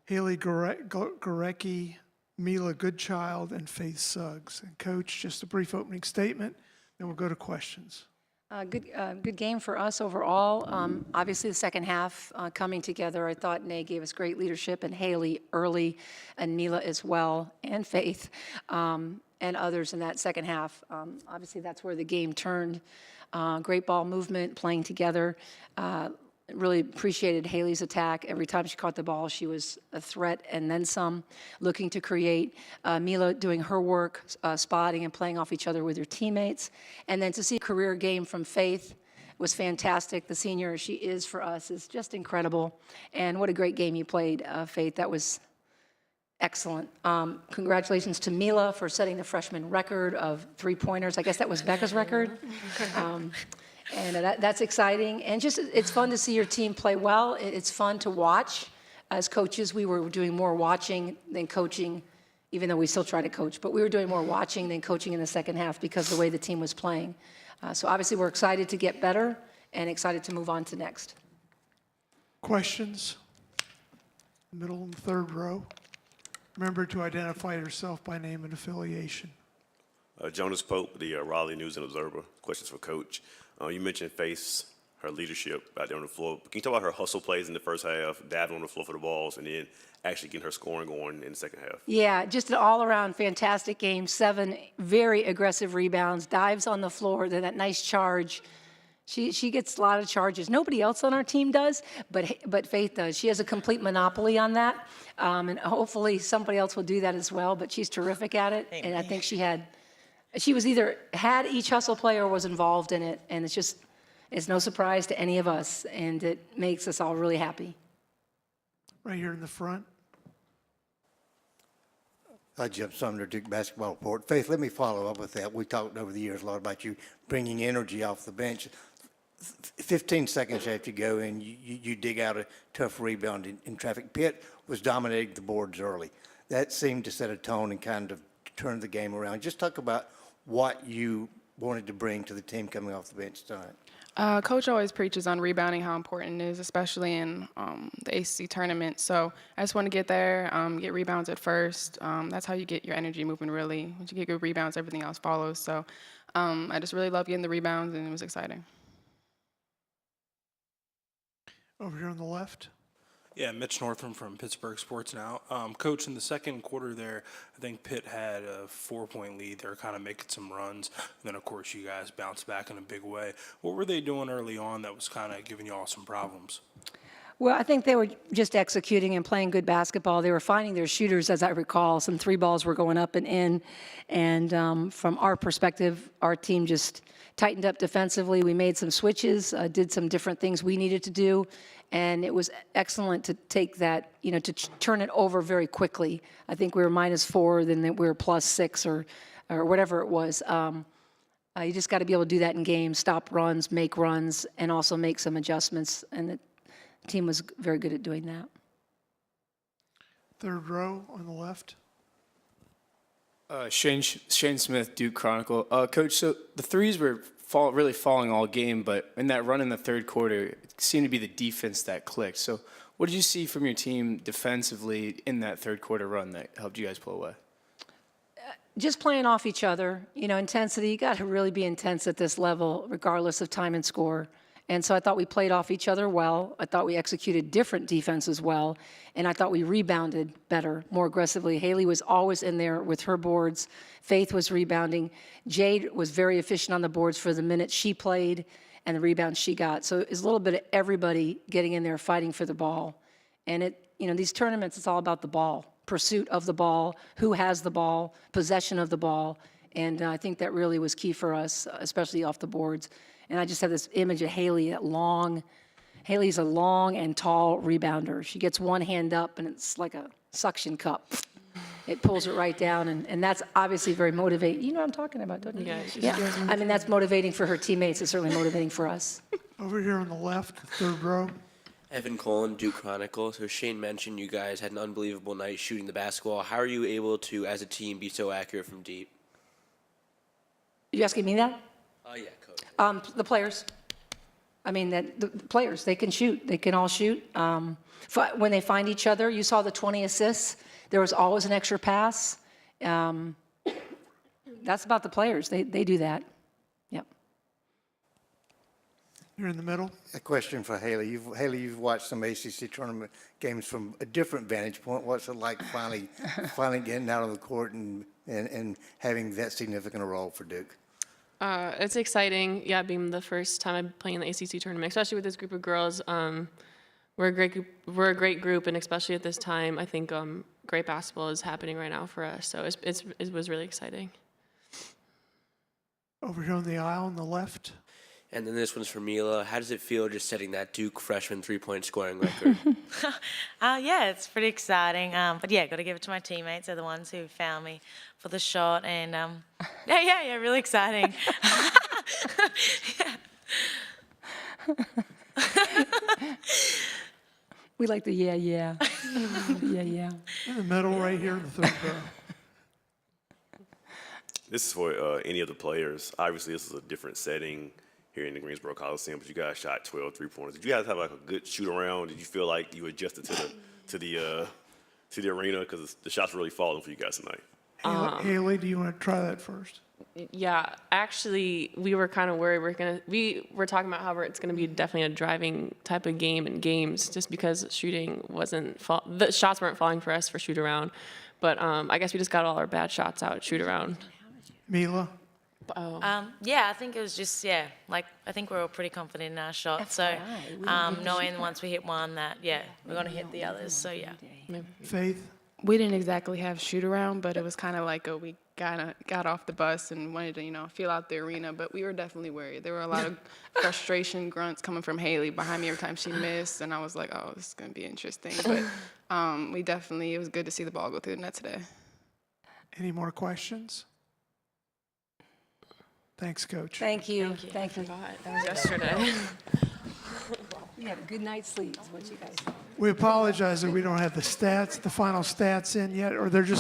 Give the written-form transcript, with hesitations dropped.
Haley Gorecki, Mila Goodchild, and Faith Suggs. And Coach, just a brief opening statement, then we'll go to questions. Good game for us overall. Obviously, the second half coming together, I thought Nay gave us great leadership, and Haley early, and Mila as well, and Faith, and others in that second half. Obviously, that's where the game turned. Great ball movement, playing together. Really appreciated Haley's attack. Every time she caught the ball, she was a threat and then some, looking to create. Mila doing her work, spotting and playing off each other with her teammates. And then to see a career game from Faith was fantastic. The senior she is for us is just incredible. And what a great game you played, Faith. That was excellent. Congratulations to Mila for setting the freshman record of three-pointers. I guess that was Becca's record. And that's exciting. And just, it's fun to see your team play well. It's fun to watch. As coaches, we were doing more watching than coaching, even though we still try to coach. But we were doing more watching than coaching in the second half because of the way the team was playing. So obviously, we're excited to get better and excited to move on to next. Questions? Middle and third row. Remember to identify yourself by name and affiliation. Jonas Pope, the Raleigh News and Observer. Questions for Coach. You mentioned Faith, her leadership out there on the floor. Can you talk about her hustle plays in the first half, diving on the floor for the balls, and then actually getting her scoring going in the second half? Yeah, just an all-around fantastic game. 7 very aggressive rebounds, dives on the floor, then that nice charge. She gets a lot of charges. Nobody else on our team does, but Faith does. She has a complete monopoly on that, and hopefully somebody else will do that as well, but she's terrific at it, and I think she was either had each hustle play or was involved in it, and it's no surprise to any of us, and it makes us all really happy. Right here in the front. Jeff Sumner, Duke basketball report. Faith, let me follow up with that. We talked over the years a lot about you bringing energy off the bench. 15 seconds after you go in, you dig out a tough rebound in traffic. Pitt was dominating the boards early. That seemed to set a tone and kind of turn the game around. Just talk about what you wanted to bring to the team coming off the bench tonight. Coach always preaches on rebounding, how important it is, especially in the ACC tournament. So I just want to get there, get rebounds at first. That's how you get your energy moving, really. Once you get good rebounds, everything else follows. So I just really love getting the rebounds, and it was exciting. Over here on the left. Yeah, Mitch Northam from Pittsburgh Sports Now. Coach, in the second quarter there, I think Pitt had a 4-point lead. They were kind of making some runs. And then, of course, you guys bounced back in a big way. What were they doing early on that was kind of giving you all some problems? Well, I think they were just executing and playing good basketball. They were finding their shooters, as I recall. Some 3 balls were going up and in. And from our perspective, our team just tightened up defensively. We made some switches, did some different things we needed to do. And it was excellent to take that, to turn it over very quickly. I think we were -4, then we were +6 or whatever it was. You just got to be able to do that in games, stop runs, make runs, and also make some adjustments. And the team was very good at doing that. Third row on the left. Shane Smith, Duke Chronicle. Coach, so the threes were really falling all game, but in that run in the third quarter, it seemed to be the defense that clicked. So what did you see from your team defensively in that third quarter run that helped you guys pull away? Just playing off each other, intensity. You got to really be intense at this level, regardless of time and score. And so I thought we played off each other well. I thought we executed different defenses well. And I thought we rebounded better, more aggressively. Haley was always in there with her boards. Faith was rebounding. Jade was very efficient on the boards for the minutes she played and the rebounds she got. So it's a little bit of everybody getting in there fighting for the ball. And these tournaments, it's all about the ball, pursuit of the ball, who has the ball, possession of the ball. And I think that really was key for us, especially off the boards. And I just have this image of Haley, Haley's a long and tall rebounder. She gets one hand up, and it's like a suction cup. It pulls it right down, and that's obviously very motivating. You know what I'm talking about, don't you? Yeah. I mean, that's motivating for her teammates. It's certainly motivating for us. Over here on the left, third row. Evan Cullen, Duke Chronicle. So Shane mentioned you guys had an unbelievable night shooting the basketball. How are you able to, as a team, be so accurate from deep? You asking me that? Yeah, Coach. The players. I mean, that the players, they can shoot. They can all shoot. When they find each other, you saw the 20 assists. There was always an extra pass. That's about the players. They do that. Yep. You're in the middle. A question for Haley. You've watched some ACC tournament games from a different vantage point. What's it like finally getting out on the court and having that significant a role for Duke? It's exciting, yeah, being the first time I'm playing the ACC tournament, especially with this group of girls. We're a great group. We're a great group, and especially at this time, I think great basketball is happening right now for us. So it was really exciting. Over here on the aisle on the left. And then this one's for Mila. How does it feel just setting that Duke freshman three-point scoring record? Yeah, it's pretty exciting. But yeah, got to give it to my teammates. They're the ones who found me for the shot. And yeah, really exciting. We like the yeah. Yeah. In the middle, right here, the third row. This is for any of the players. Obviously, this is a different setting here in the Greensboro Coliseum, but you guys shot 12 three-pointers. Did you guys have like a good shoot around? Did you feel like you adjusted to the arena because the shots were really falling for you guys tonight? Haley, do you want to try that first? Yeah, actually, we were kind of worried. We were talking about how it's gonna be definitely a driving type of game in games, just because shooting the shots weren't falling for us for shoot around. But I guess we just got all our bad shots out at shoot around. Mila? Yeah, I think it was just, I think we're all pretty confident in our shot. So knowing once we hit one that, we're going to hit the others. So, yeah. Faith? We didn't exactly have shoot around, but it was kind of like we got off the bus and wanted to, feel out the arena. But we were definitely worried. There were a lot of frustration grunts coming from Haley behind me every time she missed, and I was like, oh, this is going to be interesting. But it was good to see the ball go through the net today. Any more questions? Thanks, Coach. Thank you. Thank you. That was yesterday. You had a good night's sleep, is what you guys thought. We apologize that we don't have the final stats in yet, or they're just